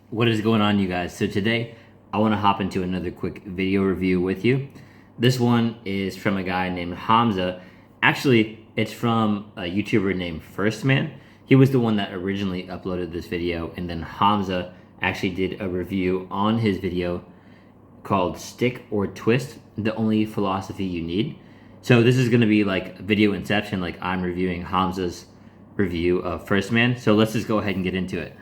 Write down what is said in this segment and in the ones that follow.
What is going on, you guys? So today I want to hop into another quick video review with you. This one is from a guy named Hamza. Actually, it's from a YouTuber named First Man. He was the one that originally uploaded this video, and then Hamza actually did a review on his video called Stick or Twist, the only philosophy you need. So this is going to be like video inception, like I'm reviewing Hamza's review of First Man. So let's just go ahead and get into it.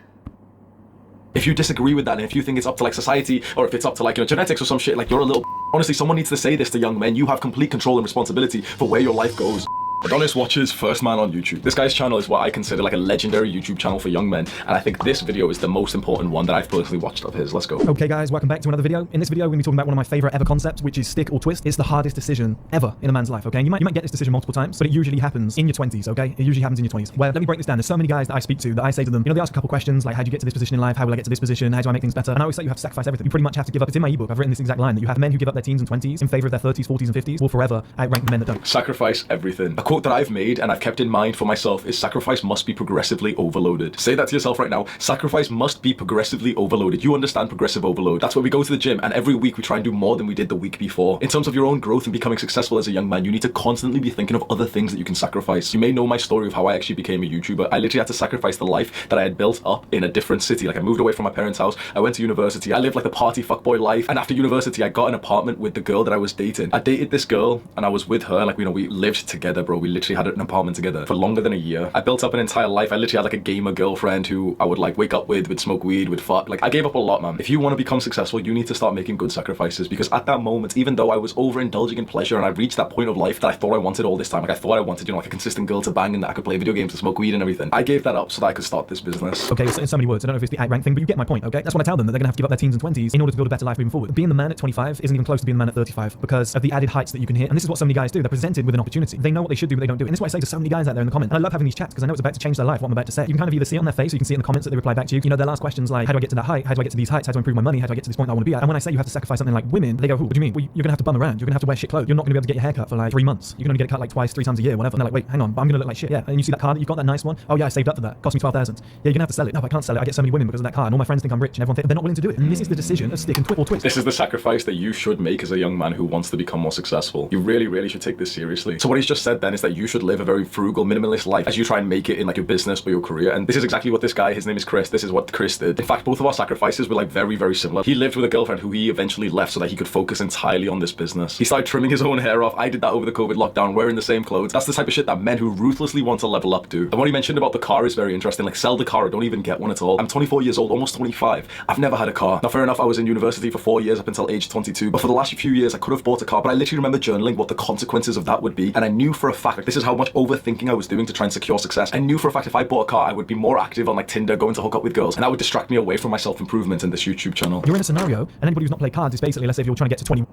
If you disagree with that, and if you think it's up to like society, or if it's up to like genetics or some shit, like you're a little honestly, someone needs to say this to young men. You have complete control and responsibility for where your life goes. Adonis watches First Man on YouTube. This guy's channel is what I consider like a legendary YouTube channel for young men, and I think this video is the most important one that I've personally watched of his. Let's go. Okay guys, welcome back to another video. In this video, we're going to be talking about one of my favorite ever concepts, which is stick or twist. It's the hardest decision ever in a man's life, okay? And you might get this decision multiple times, but it usually happens in your 20s, okay? It usually happens in your 20s. Where, let me break this down. There's so many guys that I speak to that I say to them, you know, they ask a couple questions like, how do you get to this position in life? How will I get to this position? How do I make things better? And I always say you have to sacrifice everything. You pretty much have to give up. It's in my ebook. I've written this exact line that you have men who give up their teens and 20s in favor of their 30s, 40s, and 50s will forever outrank the men that don't. Sacrifice everything. A quote that I've made and I've kept in mind for myself is sacrifice must be progressively overloaded. Say that to yourself right now. Sacrifice must be progressively overloaded. You understand progressive overload. That's where we go to the gym and every week we try and do more than we did the week before. In terms of your own growth and becoming successful as a young man, you need to constantly be thinking of other things that you can sacrifice. You may know my story of how I actually became a YouTuber. I literally had to sacrifice the life that I had built up in a different city. Like I moved away from my parents' house. I went to university. I lived like the party fuckboy life. And after university, I got an apartment with the girl that I was dating. I dated this girl and I was with her. Like, you know, we lived together, bro. We literally had an apartment together for longer than a year. I built up an entire life. I literally had like a gamer girlfriend who I would like wake up with, would smoke weed, would fuck. Like I gave up a lot, man. If you want to become successful, you need to start making good sacrifices, because at that moment, even though I was overindulging in pleasure and I reached that point of life that I thought I wanted all this time, like I thought I wanted, you know, like a consistent girl to bang and that I could play video games and smoke weed and everything, I gave that up so that I could start this business. Okay, so in so many words, I don't know if it's the outrank thing, but you get my point, okay? That's what I tell them, that they're gonna have to give up their teens and 20s in order to build a better life moving forward. Being the man at 25 isn't even close to being the man at 35 because of the added heights that you can hit. And this is what so many guys do. They're presented with an opportunity. They know what they should do, but they don't do it. And this is what I say to so many guys out there in the comments. And I love having these chats because I know it's about to change their life, what I'm about to say. You can kind of either see it on their face, or you can see it in the comments that they reply back to you. You know, their last questions like, how do I get to that height? How do I get to these heights? How do I improve my money? How do I get to this point that I want to be at? And when I say you have to sacrifice something like women, they go, what do you mean? Well, you're gonna have to bum around. You're gonna have to wear shit clothes. You're not gonna be able to get your hair cut for like 3 months. You're gonna get it cut like twice, 3 times a year, whatever. And they're like, wait, hang on, but I'm gonna look like shit. Yeah. And you see that car that you got, that nice one? Oh yeah, I saved up for that. Cost me 12,000. Yeah, you're gonna have to sell it. No, but I can't sell it. I get so many women because of that car, and all my friends think I'm rich, and everyone thinks they're not willing to do it. And this is the decision of stick and or twist. This is the sacrifice that you should make as a young man who wants to become more successful. You really, really should take this seriously. So what he's just said then is that you should live a very frugal, minimalist life as you try and make it in like your business or your career. And this is exactly what this guy, his name is Chris, this is what Chris did. In fact, both of our sacrifices were like very, very similar. He lived with a girlfriend who he eventually left so that he could focus entirely on this business. He started trimming his own hair off. I did that over the COVID lockdown, wearing the same clothes. That's the type of shit that men who ruthlessly want to level up do. And what he mentioned about the car is very interesting. Like, sell the car or don't even get one at all. I'm 24 years old, almost 25. I've never had a car. Now, fair enough, I was in university for 4 years up until age 22. But for the last few years, I could have bought a car, but I literally remember journaling what the consequences of that would be. And I knew for a fact, like, this is how much overthinking I was doing to try and secure success. I knew for a fact if I bought a car, I would be more active on like Tinder, going to hook up with girls, and that would distract me away from my self-improvement in this YouTube channel. You're in a scenario, and anybody who's not played cards is basically, let's say if you're trying to get to 20.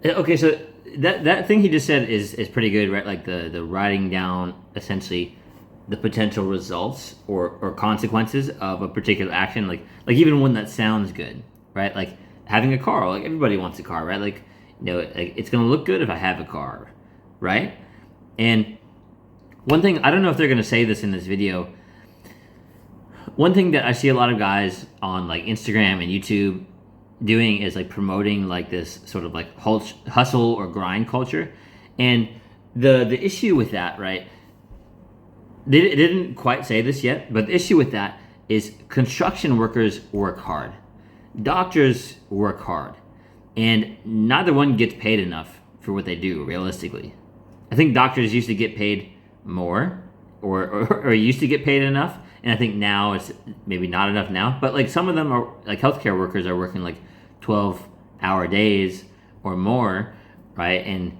Okay, so that thing he just said is pretty good, right? Like the writing down essentially the potential results or consequences of a particular action, like even one that sounds good, right? Like having a car, like everybody wants a car, right? Like, you know, like, it's gonna look good if I have a car, right? And one thing, I don't know if they're gonna say this in this video, one thing that I see a lot of guys on like Instagram and YouTube doing is like promoting like this sort of like hustle or grind culture. And the issue with that, right, they didn't quite say this yet, but the issue with that is construction workers work hard, doctors work hard, and neither one gets paid enough for what they do realistically. I think doctors used to get paid more or used to get paid enough, and I think now it's maybe not enough now, but like some of them are like healthcare workers are working like 12-hour days or more, right? And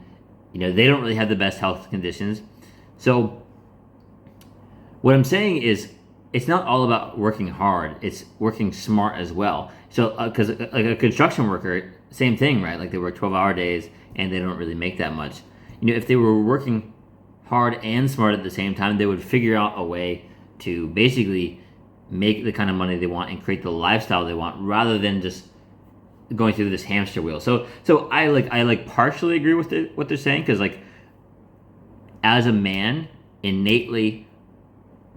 you know, they don't really have the best health conditions. So what I'm saying is it's not all about working hard, it's working smart as well. So because like a construction worker, same thing, right? Like they work 12-hour days and they don't really make that much. You know, if they were working hard and smart at the same time, they would figure out a way to basically make the kind of money they want and create the lifestyle they want, rather than just going through this hamster wheel. So I partially agree with what they're saying, because like as a man, innately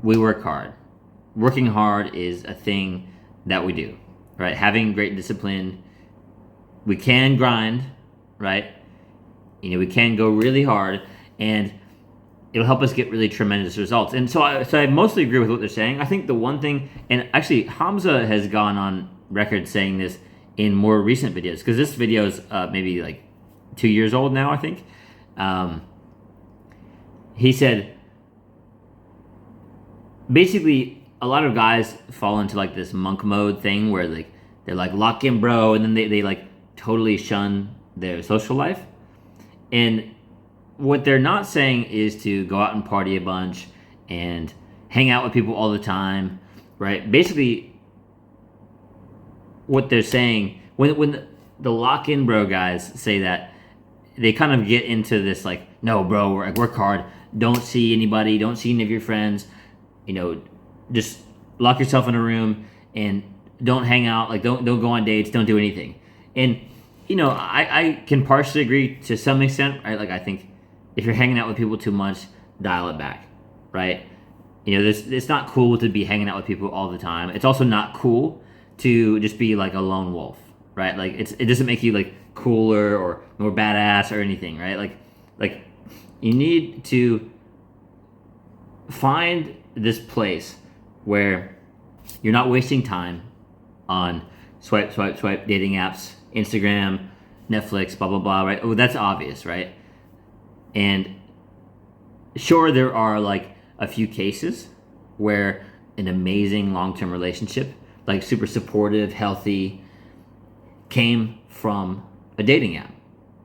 we work hard. Working hard is a thing that we do, right? Having great discipline. We can grind, right? We can go really hard, and it'll help us get really tremendous results. And so I mostly agree with what they're saying. I think the one thing, and actually Hamza has gone on record saying this in more recent videos, because this video is maybe like 2 years old now, I think. He said, basically, a lot of guys fall into like this monk mode thing where like they're like lock in, bro, and then they like totally shun their social life. And what they're not saying is to go out and party a bunch and hang out with people all the time, right? Basically, what they're saying, when the lock-in bro guys say that, they kind of get into this like, no, bro, work hard, don't see anybody, don't see any of your friends, just lock yourself in a room and don't hang out, like don't go on dates, don't do anything. And I can partially agree to some extent, right? Like I think if you're hanging out with people too much, dial it back, right? It's not cool to be hanging out with people all the time. It's also not cool to just be like a lone wolf, right? Like it doesn't make you like cooler or more badass or anything, right? Like you need to find this place where you're not wasting time on swipe dating apps, Instagram, Netflix, blah blah blah, right? Oh, that's obvious, right? And sure, there are like a few cases where an amazing long-term relationship, like super supportive, healthy, came from a dating app,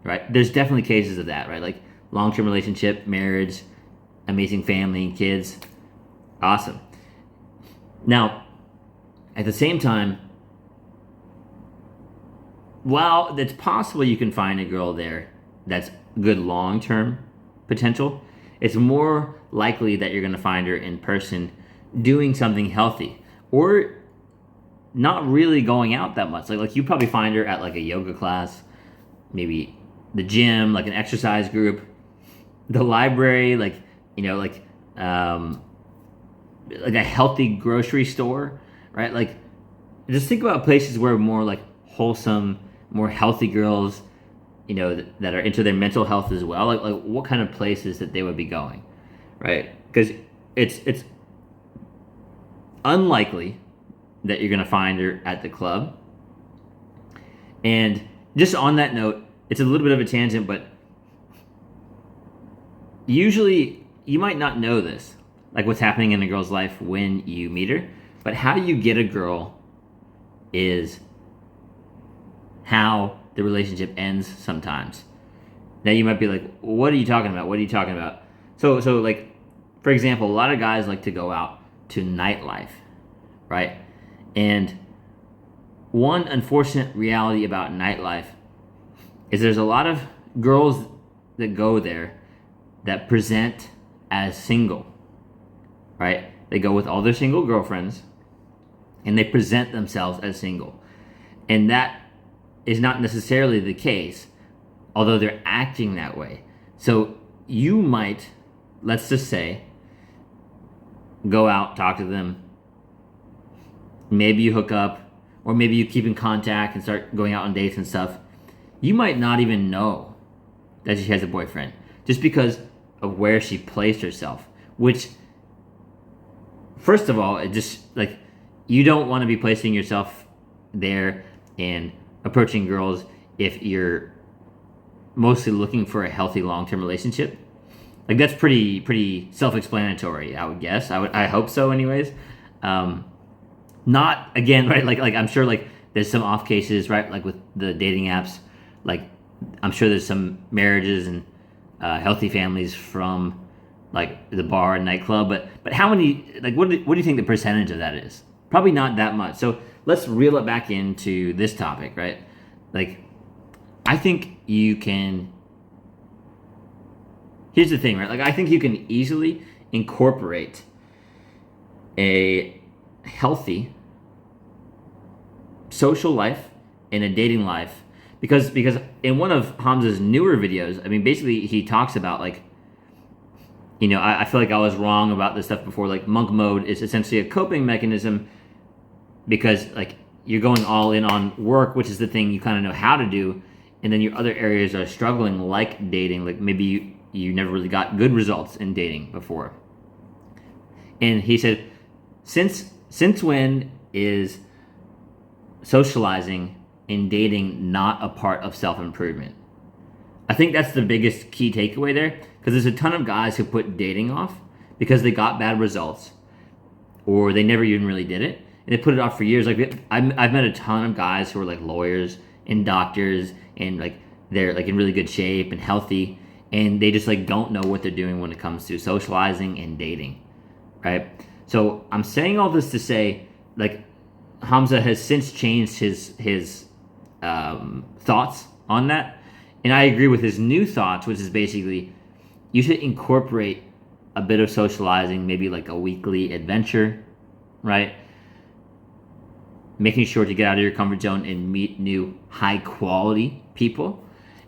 right? There's definitely cases of that, right? Like long-term relationship, marriage, amazing family and kids, awesome. Now, at the same time, while it's possible you can find a girl there that's good long-term potential, it's more likely that you're going to find her in person doing something healthy or not really going out that much. Like you probably find her at like a yoga class, maybe the gym, like an exercise group, the library, like a healthy grocery store, right? Like just think about places where more like wholesome, more healthy girls, that are into their mental health as well. Like what kind of places that they would be going, right? Because it's unlikely that you're gonna find her at the club. And just on that note, it's a little bit of a tangent, but usually you might not know this, like what's happening in a girl's life when you meet her, but how you get a girl is how the relationship ends sometimes. Now you might be like, what are you talking about? What are you talking about? So like, for example, a lot of guys like to go out to nightlife, right? And one unfortunate reality about nightlife is there's a lot of girls that go there that present as single, right? They go with all their single girlfriends and they present themselves as single. And that is not necessarily the case, although they're acting that way. So you might, let's just say, go out, talk to them, maybe you hook up, or maybe you keep in contact and start going out on dates and stuff. You might not even know that she has a boyfriend just because of where she placed herself, which, first of all, it just, like, you don't want to be placing yourself there and approaching girls if you're mostly looking for a healthy long-term relationship. Like that's pretty self-explanatory, I would guess. I hope so anyways. Not again, right? Like I'm sure like there's some off cases, right? Like with the dating apps, like I'm sure there's some marriages and healthy families from like the bar and nightclub, but how many, like what do you think the percentage of that is? Probably not that much. So let's reel it back into this topic, right? Like, I think you can, here's the thing, right? Like, I think you can easily incorporate a healthy social life and a dating life because in one of Hamza's newer videos, I mean, basically he talks about like, I feel like I was wrong about this stuff before. Like monk mode is essentially a coping mechanism because like you're going all in on work, which is the thing you kind of know how to do, and then your other areas are struggling, like dating. Like maybe you never really got good results in dating before. And he said, since when is socializing and dating not a part of self-improvement? I think that's the biggest key takeaway there, because there's a ton of guys who put dating off because they got bad results or they never even really did it, and they put it off for years. Like I've met a ton of guys who are like lawyers and doctors, and like they're like in really good shape and healthy, and they just like don't know what they're doing when it comes to socializing and dating, right? So I'm saying all this to say, like, Hamza has since changed his thoughts on that, and I agree with his new thoughts, which is basically you should incorporate a bit of socializing, maybe like a weekly adventure, right? Making sure to get out of your comfort zone and meet new high quality people,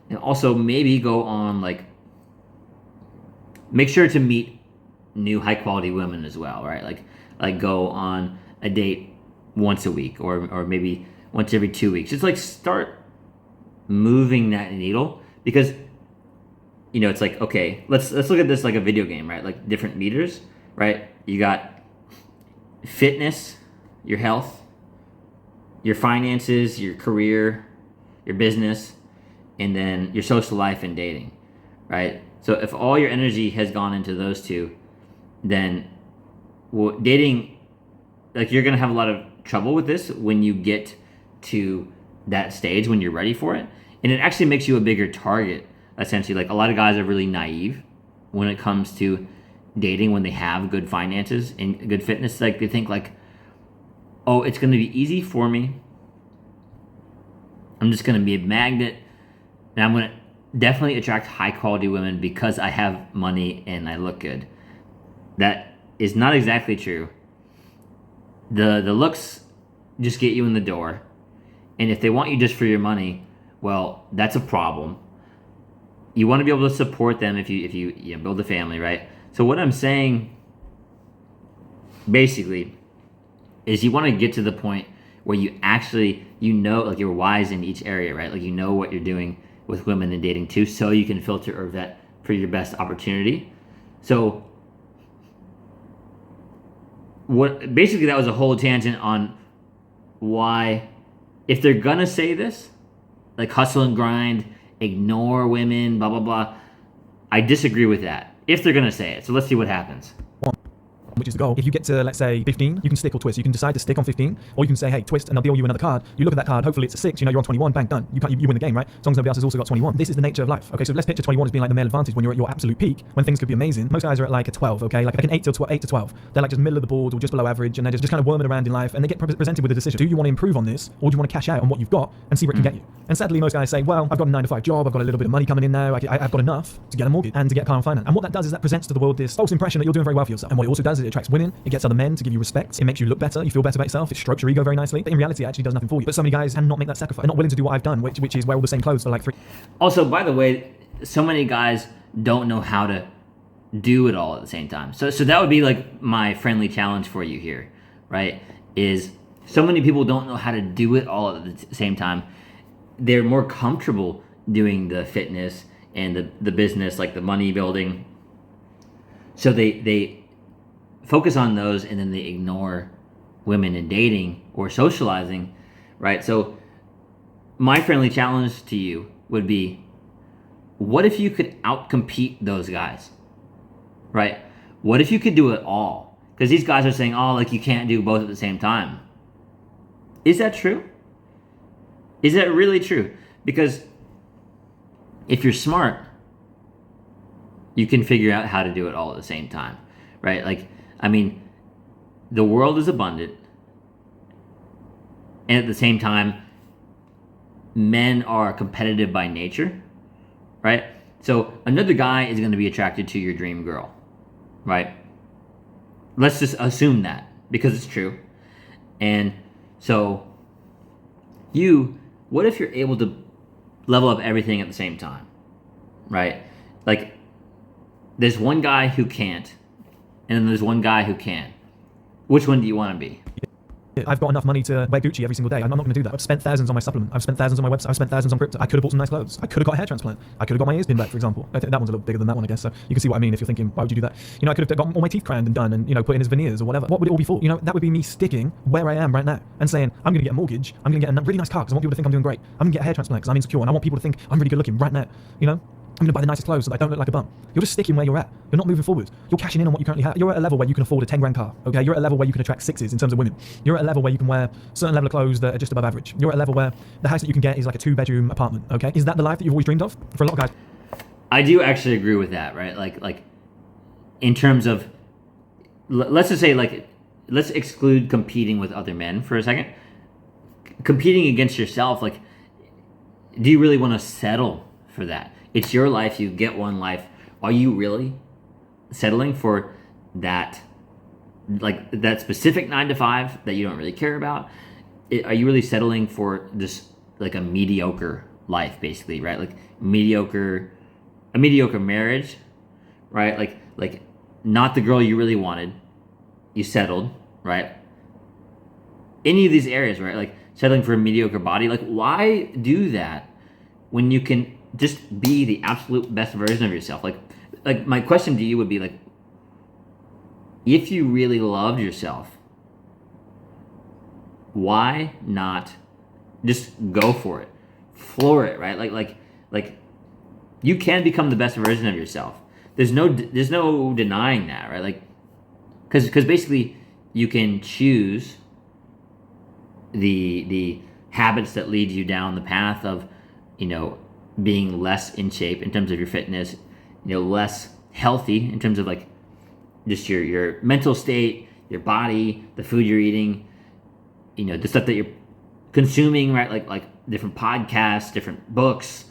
and also maybe go on like make sure to meet new high quality women as well, right? Like go on a date once a week or maybe once every 2 weeks. Just like start moving that needle, because you know it's like, okay, let's look at this like a video game, right? Like different meters, right? You got fitness, your health, your finances, your career, your business, and then your social life and dating, right? So if all your energy has gone into those two, then dating, like you're gonna have a lot of trouble with this when you get to that stage, when you're ready for it. And it actually makes you a bigger target, essentially. Like a lot of guys are really naive when it comes to dating when they have good finances and good fitness. Like they think like, oh, it's gonna be easy for me. I'm just gonna be a magnet, and I'm gonna definitely attract high quality women because I have money and I look good. That is not exactly true. The looks just get you in the door, and if they want you just for your money, well, that's a problem. You want to be able to support them if you build a family, right? So what I'm saying basically is you want to get to the point where you actually, you know, like you're wise in each area, right? Like you know what you're doing with women and dating too, so you can filter or vet for your best opportunity. So what basically that was a whole tangent on why, if they're gonna say this, like hustle and grind, ignore women, blah blah blah, I disagree with that if they're gonna say it. So let's see what happens. Which is the goal. If you get to, let's say, 15, you can stick or twist. You can decide to stick on 15, or you can say, hey, twist, and they'll deal you another card. You look at that card, hopefully it's a 6, you know, you're on 21, bang, done. You win the game, right? As long as nobody else has also got 21. This is the nature of life. Okay, so let's picture 21 as being like the male advantage when you're at your absolute peak, when things could be amazing. Most guys are at like a 12, okay? Like an 8 to 12. They're like just middle of the board or just below average, and they're just kind of worming around in life, and they get presented with a decision. Do you want to improve on this, or do you want to cash out on what you've got and see where it can get you? And sadly, most guys say, well, I've got a 9-to-5 job, I've got a little bit of money coming in now, I've got enough to get a mortgage and to get car and finance. And what that does is that presents to the world this false impression that you're doing very well for yourself. And what it also does is it attracts women, it gets other men to give you respect, it makes you look better, you feel better about yourself, it strokes your ego very nicely. But in reality, it actually does nothing for you. But so many guys cannot make that sacrifice. They're not willing to do what I've done, which is wear all the same clothes for like 3. Also, by the way, so many guys don't know how to do it all at the same time. So that would be like my friendly challenge for you here, right? Is so many people don't know how to do it all at the same time. They're more comfortable doing the fitness and the business, like the money building. So they focus on those, and then they ignore women and dating or socializing, right? So my friendly challenge to you would be, what if you could outcompete those guys, right? What if you could do it all? Because these guys are saying, oh, like you can't do both at the same time. Is that true? Is that really true? Because if you're smart, you can figure out how to do it all at the same time, right? Like, I mean, the world is abundant, and at the same time, men are competitive by nature, right? So another guy is going to be attracted to your dream girl, right? Let's just assume that, because it's true. And so what if you're able to level up everything at the same time, right? Like, there's one guy who can't, and then there's one guy who can. Which one do you want to be? I've got enough money to wear Gucci every single day. I'm not going to do that. I've spent thousands on my supplement. I've spent thousands on my website. I've spent thousands on crypto. I could have bought some nice clothes. I could have got a hair transplant. I could have got my ears pinned back, for example. That one's a little bigger than that one, I guess. So you can see what I mean if you're thinking, why would you do that? I could have got all my teeth crowned and done and, put in as veneers or whatever. What would it all be for? That would be me sticking where I am right now and saying, I'm going to get a mortgage. I'm going to get a really nice car because I want people to think I'm doing great. I'm going to get a hair transplant because I'm insecure and I want people to think I'm really good looking right now. I'm going to buy the nicest clothes so that I don't look like a bum. You're just sticking where you're at. You're not moving forward. You're cashing in on what you currently have. You're at a level where you can afford a 10 grand car, okay? You're at a level where you can attract sixes in terms of women. You're at a level where you can wear a certain level of clothes that are just above average. You're at a level where the house that you can get is like a 2-bedroom apartment, okay? Is that the life that you've always dreamed of? For a lot of guys. I do actually agree with that, right? Like in terms of, let's just say, let's exclude competing with other men for a second. Competing against yourself, do you really want to settle for that? It's your life. You get one life. Are you really settling for that, that specific 9 to 5 that you don't really care about? Are you really settling for just a mediocre life, basically, right? A mediocre marriage, right? Like not the girl you really wanted. You settled, right? Any of these areas, right? Settling for a mediocre body. Why do that when you can just be the absolute best version of yourself? My question to you would be if you really loved yourself, why not just go for it, floor it, right? Like you can become the best version of yourself. There's no denying that, right? Because basically you can choose the habits that lead you down the path of being less in shape in terms of your fitness, less healthy in terms of just your mental state, your body, the food you're eating, the stuff that you're consuming, right? Like different podcasts, different books.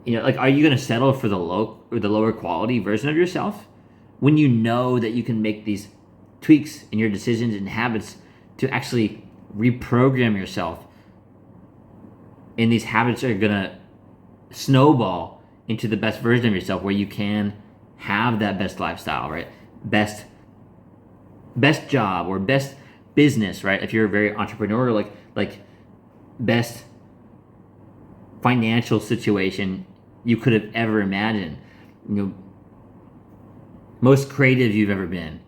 Are you going to settle for the lower quality version of yourself when you know that you can make these tweaks in your decisions and habits to actually reprogram yourself? And these habits are going to snowball into the best version of yourself where you can have that best lifestyle, right? Best job or best business, right? If you're a very entrepreneurial, like best financial situation you could have ever imagined. Most creative you've ever been.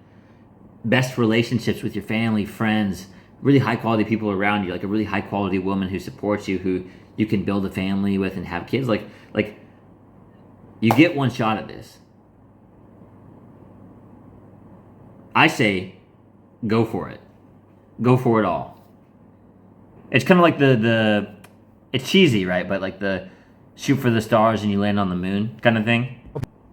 Best relationships with your family, friends, really high quality people around you, a really high quality woman who supports you, who you can build a family with and have kids. Like you get one shot at this. I say go for it. Go for it all. It's kind of like the it's cheesy, right? But the shoot for the stars and you land on the moon kind of thing.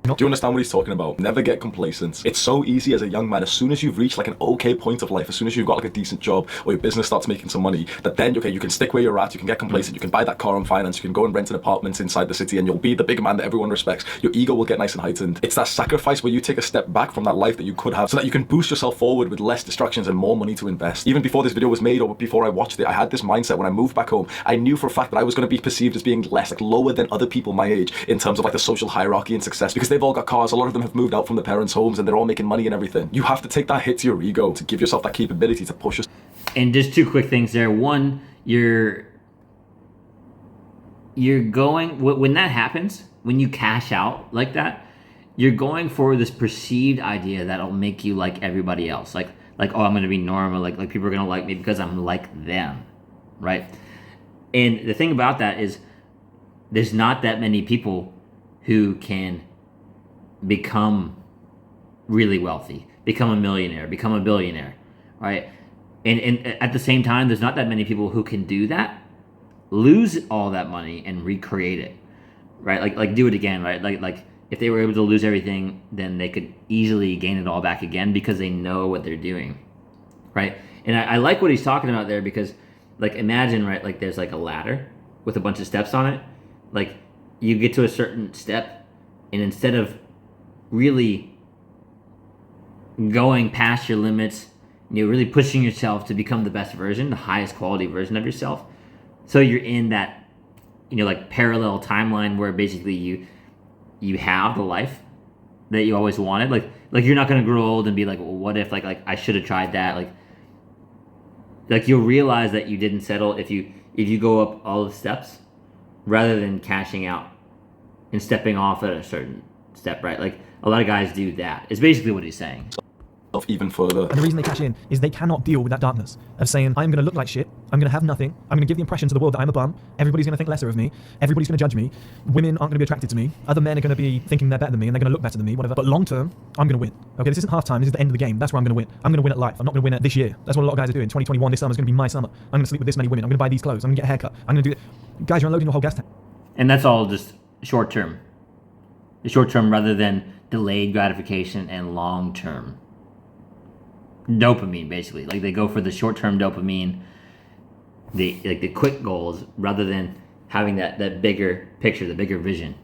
Do you understand what he's talking about? Never get complacent. It's so easy as a young man, as soon as you've reached an okay point of life, as soon as you've got a decent job or your business starts making some money, that then, okay, you can stick where you're at, you can get complacent, you can buy that car on finance, you can go and rent an apartment inside the city and you'll be the big man that everyone respects. Your ego will get nice and heightened. It's that sacrifice where you take a step back from that life that you could have so that you can boost yourself forward with less distractions and more money to invest. Even before this video was made or before I watched it, I had this mindset when I moved back home. I knew for a fact that I was going to be perceived as being less, lower than other people my age in terms of the social hierarchy and success, because they've all got cars, a lot of them have moved out from their parents' homes and they're all making money and everything. You have to take that hit to your ego to give yourself that capability to push yourself. And just 2 quick things there. One, you're going, when that happens, when you cash out like that, you're going for this perceived idea that'll make you like everybody else. Like oh, I'm going to be normal. Like people are going to like me because I'm like them, right? And the thing about that is there's not that many people who can become really wealthy, become a millionaire, become a billionaire, right? And at the same time, there's not that many people who can do that, lose all that money and recreate it, right? Like do it again, right? Like if they were able to lose everything, then they could easily gain it all back again because they know what they're doing, right? And I like what he's talking about there because, imagine, right, there's a ladder with a bunch of steps on it. You get to a certain step, and instead of really going past your limits, really pushing yourself to become the best version, the highest quality version of yourself. So you're in that, parallel timeline where basically you have the life that you always wanted. Like you're not going to grow old and be like, well, what if I should have tried that? Like you'll realize that you didn't settle if you go up all the steps rather than cashing out and stepping off at a certain step, right? Like a lot of guys do that. It's basically what he's saying. Even further. And the reason they cash in is they cannot deal with that darkness of saying, I'm going to look like shit, I'm going to have nothing, I'm going to give the impression to the world that I'm a bum, everybody's going to think lesser of me, everybody's going to judge me, women aren't going to be attracted to me, other men are going to be thinking they're better than me and they're going to look better than me, whatever. But long term, I'm going to win. Okay, this isn't half time, this is the end of the game. That's where I'm going to win. I'm going to win at life. I'm not going to win at this year. That's what a lot of guys are doing. 2021, this summer is going to be my summer. I'm going to sleep with this many women. I'm going to buy these clothes. I'm going to get a haircut. I'm going to do it. Guys, you're unloading your whole gas tank. And that's all just short term. Short term rather than delayed gratification and long term. Dopamine, basically. Like they go for the short-term dopamine, the quick goals, rather than having that bigger picture, the bigger vision.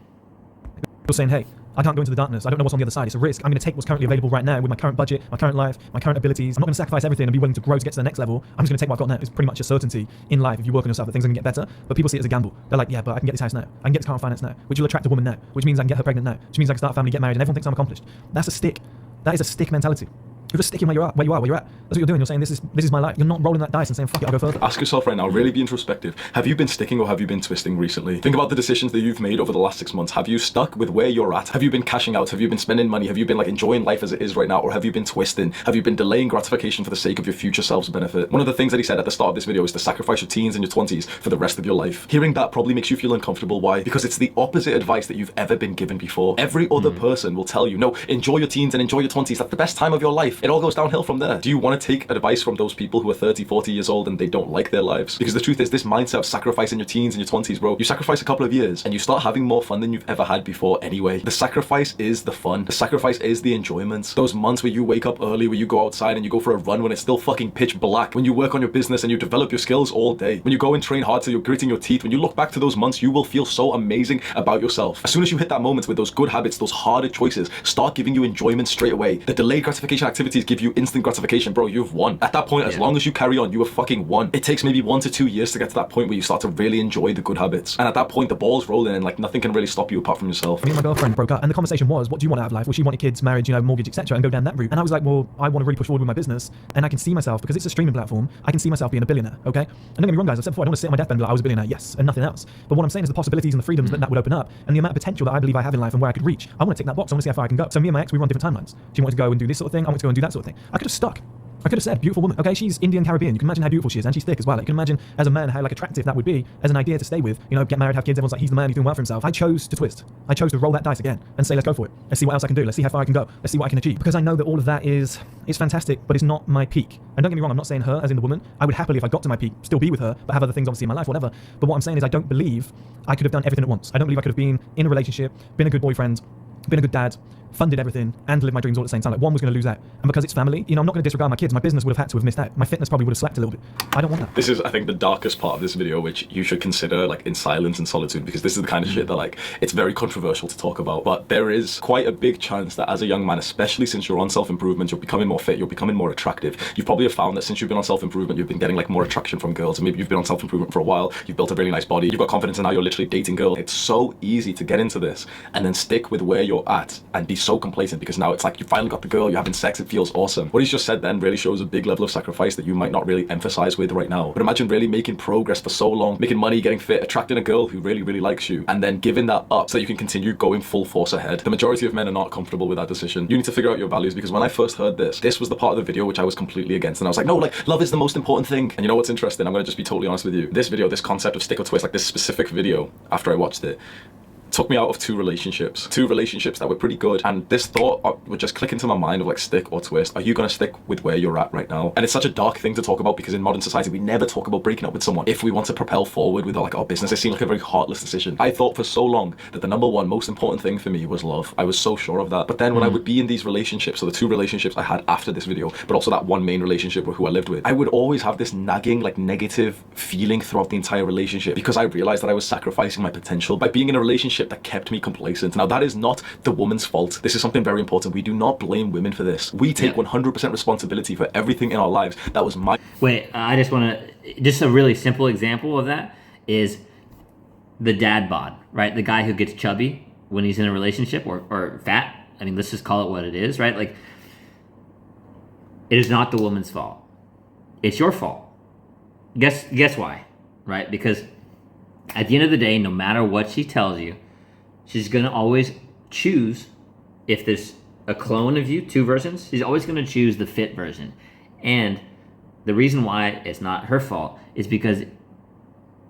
People saying, hey, I can't go into the darkness. I don't know what's on the other side. It's a risk. I'm going to take what's currently available right now with my current budget, my current life, my current abilities. I'm not going to sacrifice everything and be willing to grow to get to the next level. I'm just going to take what I've got now. It's pretty much a certainty in life if you work on yourself that things are going to get better. But people see it as a gamble. They're like, yeah, but I can get this house now. I can get this car and finance now, which will attract a woman now, which means I can get her pregnant now, which means I can start a family, get married, and everyone thinks I'm accomplished. That's a stick. That is a stick mentality. You're just sticking where you are, where you're at. That's what you're doing. You're saying this is my life. You're not rolling that dice and saying fuck it, I'll go further. Ask yourself right now, really be introspective. Have you been sticking or have you been twisting recently? Think about the decisions that you've made over the last 6 months. Have you stuck with where you're at? Have you been cashing out? Have you been spending money? Have you been like enjoying life as it is right now? Or have you been twisting? Have you been delaying gratification for the sake of your future self's benefit? One of the things that he said at the start of this video is to sacrifice your teens and your 20s for the rest of your life. Hearing that probably makes you feel uncomfortable. Why? Because it's the opposite advice that you've ever been given before. Every other person will tell you, no, enjoy your teens and enjoy your 20s. That's the best time of your life. It all goes downhill from there. Do you want to take advice from those people who are 30, 40 years old and they don't like their lives? Because the truth is, this mindset of sacrificing your teens and your 20s, bro, you sacrifice a couple of years and you start having more fun than you've ever had before anyway. The sacrifice is the fun. The sacrifice is the enjoyment. Those months where you wake up early, where you go outside and you go for a run when it's still fucking pitch black, when you work on your business and you develop your skills all day, when you go and train hard till you're gritting your teeth, when you look back to those months, you will feel so amazing about yourself. As soon as you hit that moment with those good habits, those harder choices start giving you enjoyment straight away. The delayed gratification activities give you instant gratification, bro. You've won. At that point, as long as you carry on, you have fucking won. It takes maybe 1 to 2 years to get to that point where you start to really enjoy the good habits. And at that point, the ball's rolling and like nothing can really stop you apart from yourself. Me and my girlfriend broke up and the conversation was, what do you want out of life? Well, she wanted kids, marriage, mortgage, etc., and go down that route. And I was like, well, I want to really push forward with my business and I can see myself, because it's a streaming platform, I can see myself being a billionaire, okay? And don't get me wrong, guys, I've said before, I don't want to sit on my deathbed and be like, I was a billionaire, yes, and nothing else. But what I'm saying is the possibilities and the freedoms that would open up and the amount of potential that I believe I have in life and where I could reach. I want to tick that box. I want to see how far I can go. So me and my ex, we were on different timelines. She wanted to go and do this sort of thing. I wanted to go and do that sort of thing. I could have stuck. I could have said, beautiful woman. Okay, she's Indian Caribbean. You can imagine how beautiful she is, and she's thick as well. Like, you can imagine as a man how like attractive that would be as an idea to stay with. Get married, have kids. Everyone's like, he's the man, he's doing well for himself. I chose to twist. I chose to roll that dice again and say, let's go for it. Let's see what else I can do. Let's see how far I can go. Let's see what I can achieve. Because I know that all of that is fantastic, but it's not my peak. And don't get me wrong, I'm not saying her as in the woman. I would happily, if I got to my peak, still be with her, but have other things obviously in my life, whatever. But what I'm saying is I don't believe I could have done everything at once. I don't believe I could have been in a relationship, been a good boyfriend, been a good dad, funded everything, and lived my dreams all at the same time. Like, one was going to lose out. And because it's family, I'm not going to disregard my kids. My business would have had to have missed out. My fitness probably would have slacked a little bit. I don't want that. This is, I think, the darkest part of this video, which you should consider like in silence and solitude, because this is the kind of shit that like, it's very controversial to talk about. But there is quite a big chance that as a young man, especially since you're on self-improvement, you're becoming more fit, you're becoming more attractive. You've probably have found that since you've been on self-improvement, you've been getting like more attraction from girls. And maybe you've been on self-improvement for a while, you've built a really nice body, you've got confidence, and now you're literally dating girls. It's so easy to get into this and then stick with where you're at and be so complacent, because now it's like you finally got the girl, you're having sex, it feels awesome. What he's just said then really shows a big level of sacrifice that you might not really emphasize with right now. But imagine really making progress for so long, making money, getting fit, attracting a girl who really, really likes you, and then giving that up so you can continue going full force ahead. The majority of men are not comfortable with that decision. You need to figure out your values, because when I first heard this was the part of the video which I was completely against. And I was like, no, like, love is the most important thing. And you know what's interesting? I'm going to just be totally honest with you. This video, this concept of stick or twist, like this specific video, after I watched it, took me out of two relationships that were pretty good, and this thought would just click into my mind of like, stick or twist. Are you gonna stick with where you're at right now? And it's such a dark thing to talk about, because in modern society we never talk about breaking up with someone if we want to propel forward with like our business. It seemed like a very heartless decision. I thought for so long that the number one most important thing for me was love. I was so sure of that. But then when I would be in these relationships, so the two relationships I had after this video, but also that one main relationship with who I lived with, I would always have this nagging like negative feeling throughout the entire relationship, because I realized that I was sacrificing my potential by being in a relationship that kept me complacent. Now that is not the woman's fault. This is something very important. We do not blame women for this. We take 100% responsibility for everything in our lives. That was my... Wait, I just want to... Just a really simple example of that is the dad bod, right? The guy who gets chubby when he's in a relationship, or fat. I mean, let's just call it what it is, right? Like, it is not the woman's fault. It's your fault. guess why, right? Because at the end of the day, no matter what she tells you, she's gonna always choose. If there's a clone of you, two versions, she's always gonna choose the fit version. And the reason why it's not her fault is because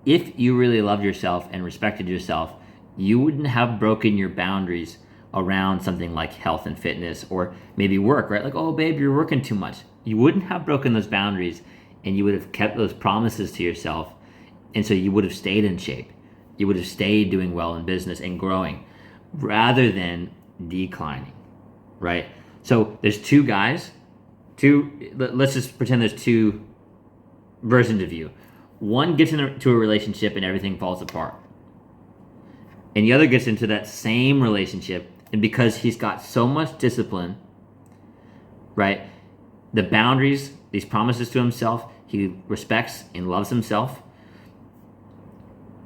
if you really loved yourself and respected yourself, you wouldn't have broken your boundaries around something like health and fitness, or maybe work, right? Like, oh babe, you're working too much. You wouldn't have broken those boundaries, and you would have kept those promises to yourself. And so you would have stayed in shape. You would have stayed doing well in business and growing rather than declining, right? So there's two guys, let's just pretend there's two versions of you. One gets into a relationship and everything falls apart. And the other gets into that same relationship, and because he's got so much discipline, right? The boundaries, these promises to himself, he respects and loves himself.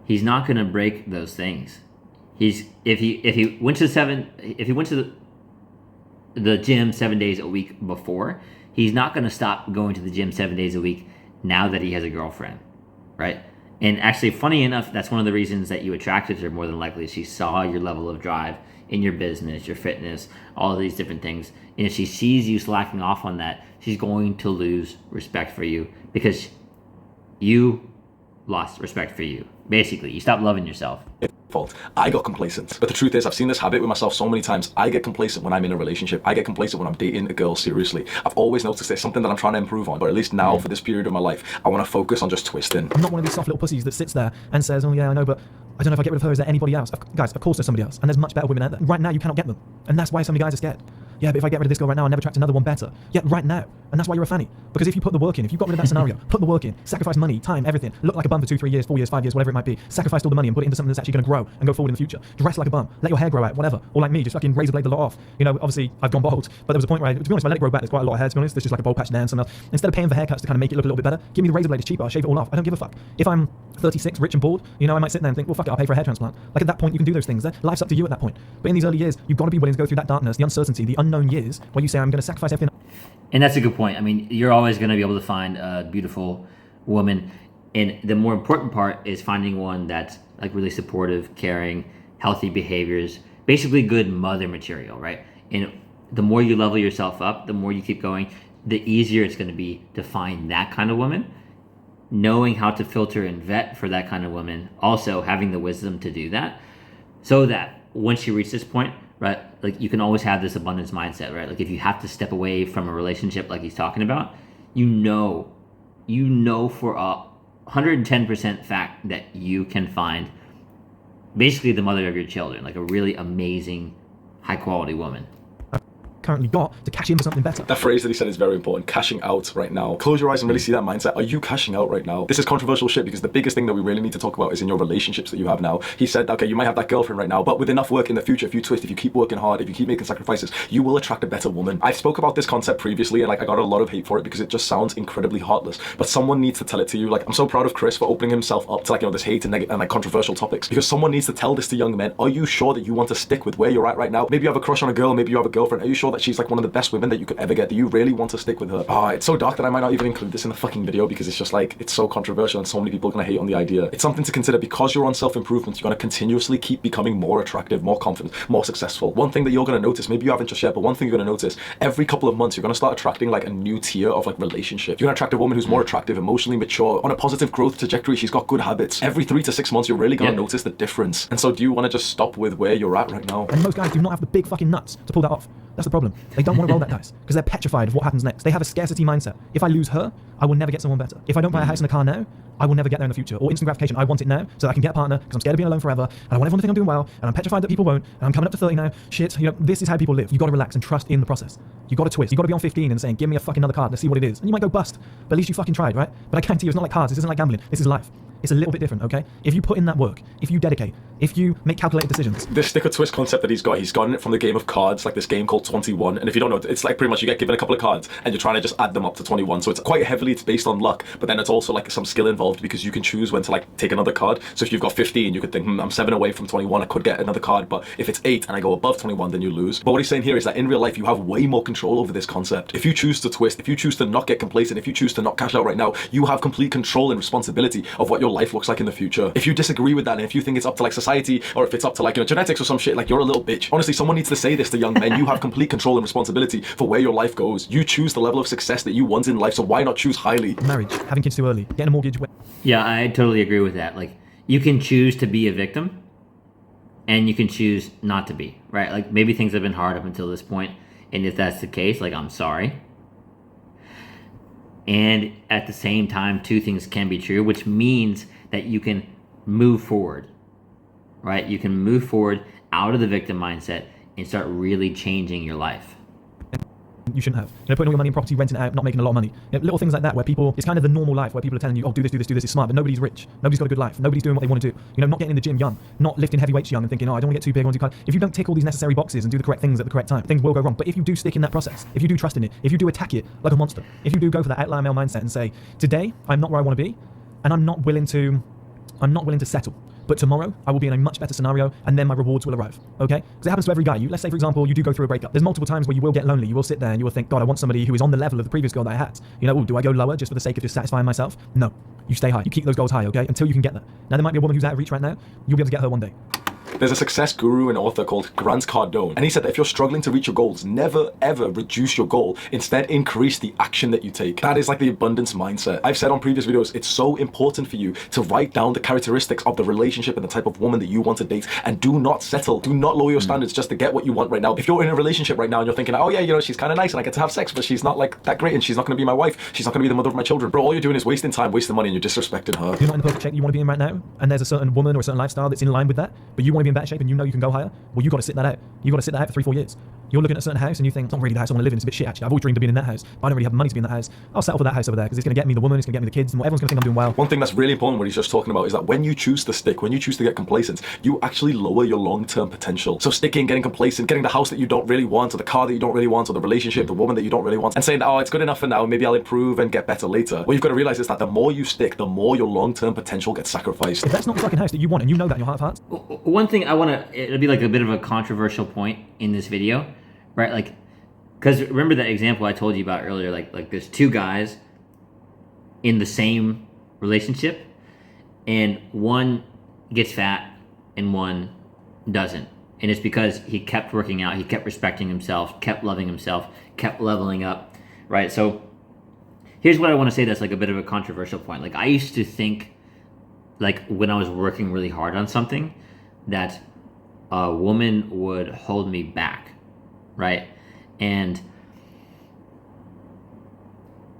He's not going to break those things. If he went to the gym 7 days a week before, he's not going to stop going to the gym 7 days a week now that he has a girlfriend, right? And actually, funny enough, that's one of the reasons that you attracted her more than likely. She saw your level of drive in your business, your fitness, all of these different things. And if she sees you slacking off on that, she's going to lose respect for you because you lost respect for you. Basically, you stopped loving yourself. Fault. I got complacent. But the truth is, I've seen this habit with myself so many times. I get complacent when I'm in a relationship. I get complacent when I'm dating a girl seriously. I've always noticed it's something that I'm trying to improve on, or at least now for this period of my life, I want to focus on just twisting. I'm not one of these soft little pussies that sits there and says, oh yeah, I know, but I don't know if I get rid of her, is there anybody else? Guys, of course there's somebody else, and there's much better women out there. Right now you cannot get them, and that's why so many guys are scared. Yeah, but if I get rid of this girl right now, I'll never attract another one better. Yeah, right now. And that's why you're a fanny. Because if you put the work in, if you got rid of that scenario, put the work in, sacrifice money, time, everything, look like a bum for 2, 3 years, 4 years, 5 years, whatever it might be, sacrifice all the money and put it into something that's actually going to grow and go forward in the future. Dress like a bum, let your hair grow out, whatever. Or like me, just fucking razor blade the lot off. You know, obviously I've gone bald, but there was a point where, to be honest, if I let it grow back, there's quite a lot of hair, to be honest. There's just like a bald patch there and something else. Instead of paying for haircuts to kind of make it look a little bit better, give me the razor blade, it's cheaper, I'll shave it all off. I don't give a fuck. If I'm 36, rich and bald, you know, I might sit there and think, well, fuck it, I'll pay for a hair transplant. Like at that point, you can do those things. Life's up to you at that point. But in these early years, you've got to be willing to go through that darkness, the uncertainty, the unknown years, where you say, I'm going to sacrifice everything. And that's a good point. I mean, you're always going to be able to find a beautiful woman. And the more important part is finding one that's like really supportive, caring, healthy behaviors, basically good mother material, right? And the more you level yourself up, the more you keep going, the easier it's going to be to find that kind of woman. Knowing how to filter and vet for that kind of woman, also having the wisdom to do that, so that once you reach this point, right, like you can always have this abundance mindset, right? Like if you have to step away from a relationship like he's talking about, you know for 110% fact that you can find basically the mother of your children, like a really amazing, high quality woman. Currently got to cash in for something better. That phrase that he said is very important. Cashing out right now. Close your eyes and really see that mindset. Are you cashing out right now? This is controversial shit because the biggest thing that we really need to talk about is in your relationships that you have now. He said, okay, you might have that girlfriend right now, but with enough work in the future, if you twist, if you keep working hard, if you keep making sacrifices, you will attract a better woman. I spoke about this concept previously and like I got a lot of hate for it because it just sounds incredibly heartless. But someone needs to tell it to you. Like I'm so proud of Chris for opening himself up to like, you know, this hate and like controversial topics, because someone needs to tell this to young men. Are you sure that you want to stick with where you're at right now? Maybe you have a crush on a girl, maybe you have a girlfriend. Are you sure that she's like one of the best women that you could ever get? Do you really want to stick with her? It's so dark that I might not even include this in the fucking video because it's just like, it's so controversial and so many people are gonna hate on the idea. It's something to consider because you're on self-improvement. You're gonna continuously keep becoming more attractive, more confident, more successful. One thing that you're gonna notice, maybe you haven't just yet, but one thing you're gonna notice, every couple of months you're gonna start attracting like a new tier of like relationship. You're gonna attract a woman who's more attractive, emotionally mature, on a positive growth trajectory. She's got good habits. Every 3 to 6 months you're really gonna notice the difference. And so do you want to just stop with where you're at right now? And most guys do not have the big fucking nuts to pull that off. That's the problem. They don't want to roll that dice because they're petrified of what happens next. They have a scarcity mindset. If I lose her, I will never get someone better. If I don't buy a house and a car now, I will never get there in the future. Or instant gratification, I want it now so that I can get a partner because I'm scared of being alone forever and I want everyone to think I'm doing well and I'm petrified that people won't and I'm coming up to 30 now. Shit, you know, this is how people live. You got to relax and trust in the process. You got to twist. You got to be on 15 and saying, give me a fucking another card, let's see what it is. And you might go bust, but at least you fucking tried, right? But I guarantee you, it's not like cards. This isn't like gambling. This is life. It's a little bit different, okay? If you put in that work, if you dedicate, if you make calculated decisions. This stick or twist concept that he's gotten it from the game of cards, like this game called 21. And if you don't know, it's like pretty much you get given a couple of cards and you're trying to just add them up to 21. So it's quite heavily, it's based on luck, but then it's also like some skill involved because you can choose when to like take another card. So if you've got 15, you could think, I'm 7 away from 21, I could get another card. But if it's 8 and I go above 21, then you lose. But what he's saying here is that in real life, you have way more control over this concept. If you choose to twist, if you choose to not get complacent, if you choose to not cash out right now, you have complete control and responsibility of what your life looks like in the future. If you disagree with that, and if you think it's up to like society, or if it's up to like, genetics or some shit, like you're a little bitch. Honestly, someone needs to say this to young men. You have complete control and responsibility for where your life goes. You choose the level of success that you want in life, so why not choose highly? Marriage, having kids too early, getting a mortgage. Yeah, I totally agree with that. Like, you can choose to be a victim, and you can choose not to be, right? Like, maybe things have been hard up until this point, and if that's the case, like, I'm sorry. And at the same time, two things can be true, which means that you can move forward, right? You can move forward out of the victim mindset and start really changing your life. You shouldn't have. Putting all your money in property, renting it out, not making a lot of money. Little things like that where people, it's kind of the normal life where people are telling you, oh, do this, it's smart, but nobody's rich. Nobody's got a good life. Nobody's doing what they want to do. Not getting in the gym young, not lifting heavy weights young and thinking, oh, I don't want to get too big, I want to do cardio. If you don't tick all these necessary boxes and do the correct things at the correct time, things will go wrong. But if you do stick in that process, if you do trust in it, if you do attack it like a monster, if you do go for that outlier male mindset and say, today, I'm not where I want to be, and I'm not willing to settle. But tomorrow, I will be in a much better scenario, and then my rewards will arrive, okay? Because it happens to every guy. Let's say, for example, you do go through a breakup. There's multiple times where you will get lonely. You will sit there and you will think, God, I want somebody who is on the level of the previous girl that I had. Do I go lower just for the sake of just satisfying myself? No. You stay high. You keep those goals high, okay? Until you can get there. Now, there might be a woman who's out of reach right now. You'll be able to get her one day. There's a success guru and author called Grant Cardone, and he said that if you're struggling to reach your goals, never ever reduce your goal. Instead, increase the action that you take. That is like the abundance mindset. I've said on previous videos, it's so important for you to write down the characteristics of the relationship and the type of woman that you want to date, and do not settle. Do not lower your standards just to get what you want right now. If you're in a relationship right now and you're thinking, oh yeah, she's kind of nice and I get to have sex, but she's not like that great and she's not going to be my wife, she's not going to be the mother of my children, bro, all you're doing is wasting time, wasting money, and you're disrespecting her. You're not in the perfect shape you want to be in right now, and there's a certain woman or a certain lifestyle that's in line with that, but you want to be in better shape and you know you can go higher. Well, you got to sit that out. You got to sit that out for 3-4 years. You're looking at a certain house and you think, it's not really the house I want to live in. It's a bit shit actually. I've always dreamed of being in that house, but I don't really have the money to be in that house. I'll settle for that house over there because it's going to get me the woman, it's going to get me the kids, and everyone's going to think I'm doing well. One thing that's really important, what he's just talking about, is that when you choose to stick, when you choose to get complacent, you actually lower your long-term potential. So sticking, getting complacent, getting the house that you don't really want, or the car that you don't really want, or the relationship, the woman that you don't really want, and saying, oh, it's good enough for now, maybe I'll improve and get better later. What you've got to realize is that the more you stick, the more your long-term potential gets sacrificed. If that's not the fucking house that you want, and you know that in your heart of hearts. One thing it'll be like a bit of a controversial point in this video, right? Like, because remember that example I told you about earlier, like there's two guys in the same relationship, and one gets fat and one doesn't. And it's because he kept working out, he kept respecting himself, kept loving himself, kept leveling up, right? So here's what I want to say that's like a bit of a controversial point. Like, I used to think, like, when I was working really hard on something, that a woman would hold me back, right? And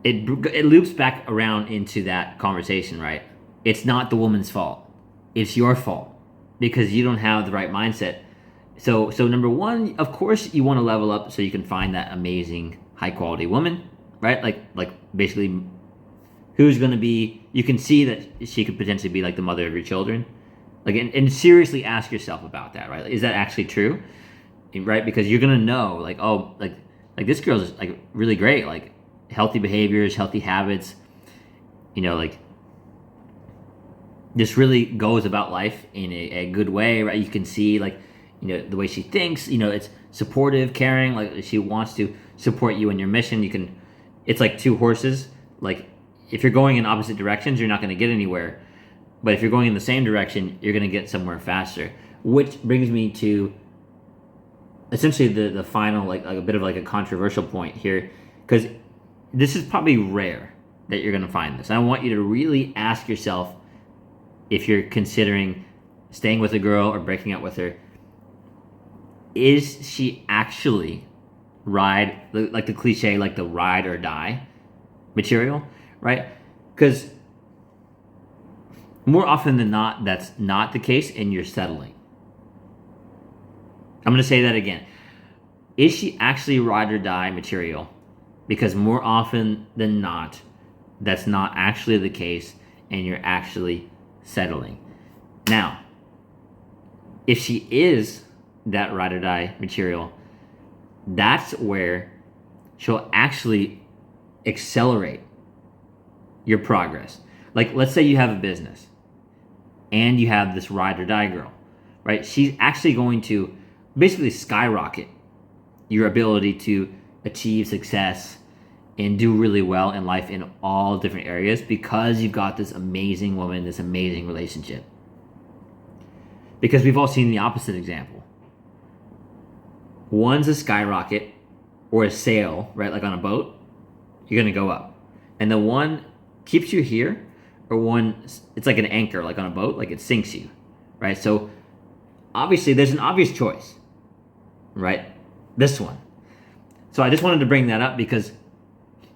it loops back around into that conversation, right? It's not the woman's fault. It's your fault because you don't have the right mindset. So number one, of course, you want to level up so you can find that amazing, high quality woman, right? Like basically, who's going to be? You can see that she could potentially be like the mother of your children. Like, and seriously ask yourself about that, right? Is that actually true? Right? Because you're gonna know, like, oh, like this girl's like really great, like healthy behaviors, healthy habits, like just really goes about life in a good way, right? You can see, like, the way she thinks, it's supportive, caring, like she wants to support you in your mission. It's like two horses. Like, if you're going in opposite directions, you're not going to get anywhere. But if you're going in the same direction, you're going to get somewhere faster. Which brings me to essentially the final, like a bit of like a controversial point here, because this is probably rare that you're going to find this. I want you to really ask yourself, if you're considering staying with a girl or breaking up with her, is she actually like the cliche, like the ride or die material, right? Because more often than not, that's not the case, and you're settling. I'm going to say that again. Is she actually ride or die material? Because more often than not, that's not actually the case, and you're actually settling. Now, if she is that ride or die material, that's where she'll actually accelerate your progress. Like, let's say you have a business and you have this ride or die girl, right? She's actually going to basically skyrocket your ability to achieve success and do really well in life in all different areas because you've got this amazing woman, this amazing relationship. Because we've all seen the opposite example. One's a skyrocket or a sail, right? Like on a boat, you're gonna go up. And the one keeps you here, or one, it's like an anchor, like on a boat, like it sinks you, right? So obviously there's an obvious choice, right? This one. So I just wanted to bring that up because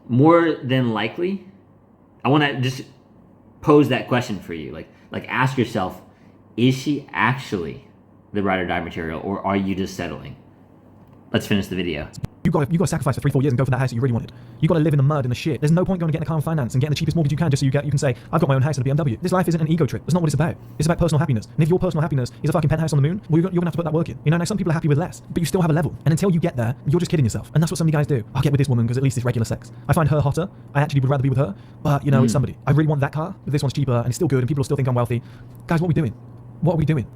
more than likely, I want to just pose that question for you. Like ask yourself, is she actually the ride or die material, or are you just settling? Let's finish the video. You got to sacrifice for 3-4 years and go for that house that you really wanted. You got to live in the mud and the shit. There's no point going to get in a car and finance and getting the cheapest mortgage you can just so you can say, I've got my own house and a BMW. This life isn't an ego trip. That's not what it's about. It's about personal happiness. And if your personal happiness is a fucking penthouse on the moon, well, you're gonna have to put that work in. You know, now some people are happy with less, but you still have a level. And until you get there, you're just kidding yourself. And that's what some of you guys do. I'll get with this woman because at least it's regular sex. I find her hotter. I actually would rather be with her, but you know, it's somebody. I really want that car, but this one's cheaper and it's still good and people will still think I'm wealthy. Guys, what are we doing? What are we doing?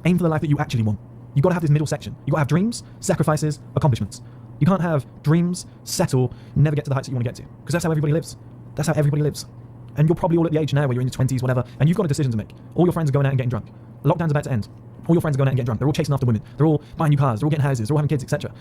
Aim for the life that you actually want. You got to have this middle section. You got to have dreams, sacrifices, accomplishments. You can't have dreams, settle, never get to the heights that you want to get to. Because that's how everybody lives. That's how everybody lives. And you're probably all at the age now where you're in your 20s, whatever, and you've got a decision to make. All your friends are going out and getting drunk. Lockdown's about to end. All your friends are going out and getting drunk. They're all chasing after women. They're all buying new cars. They're all getting houses. They're all having kids, etc.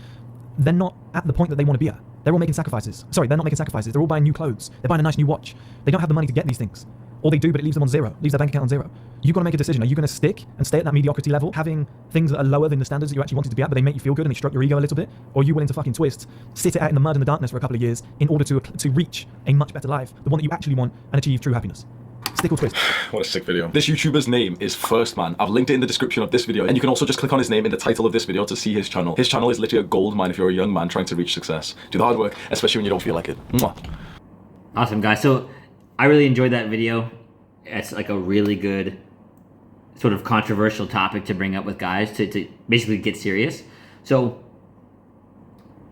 They're not at the point that they want to be at. They're all making sacrifices. Sorry, they're not making sacrifices. They're all buying new clothes. They're buying a nice new watch. They don't have the money to get these things. Or they do, but it leaves them on zero, leaves their bank account on zero. You've got to make a decision. Are you going to stick and stay at that mediocrity level, having things that are lower than the standards that you actually wanted to be at, but they make you feel good and they stroke your ego a little bit? Or are you willing to fucking twist, sit it out in the mud and the darkness for a couple of years in order to reach a much better life, the one that you actually want, and achieve true happiness? Stick or twist. What a sick video. This YouTuber's name is First Man. I've linked it in the description of this video, and you can also just click on his name in the title of this video to see his channel. His channel is literally a gold mine if you're a young man trying to reach success. Do the hard work, especially when you don't feel like it. Mwah. Awesome, guys. So I really enjoyed that video. It's like a really good sort of controversial topic to bring up with guys to basically get serious. So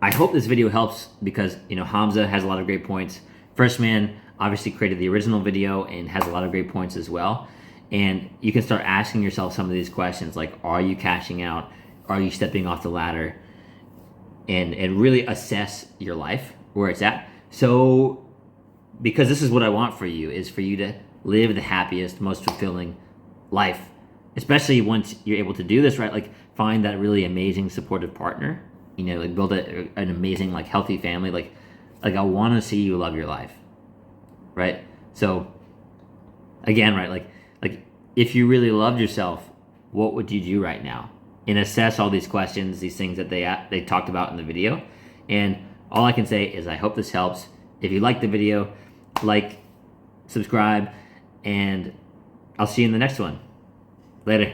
I hope this video helps because, you know, Hamza has a lot of great points. First Man obviously created the original video and has a lot of great points as well. And you can start asking yourself some of these questions like, are you cashing out? Are you stepping off the ladder? And really assess your life, where it's at. So, because this is what I want for you, is for you to live the happiest, most fulfilling life, especially once you're able to do this, right? Like find that really amazing supportive partner, you know, like build an amazing, like healthy family. Like I want to see you love your life, right? So again, right? Like if you really loved yourself, what would you do right now? And assess all these questions, these things that they talked about in the video. And all I can say is I hope this helps. If you like the video, like, subscribe, and I'll see you in the next one. Later.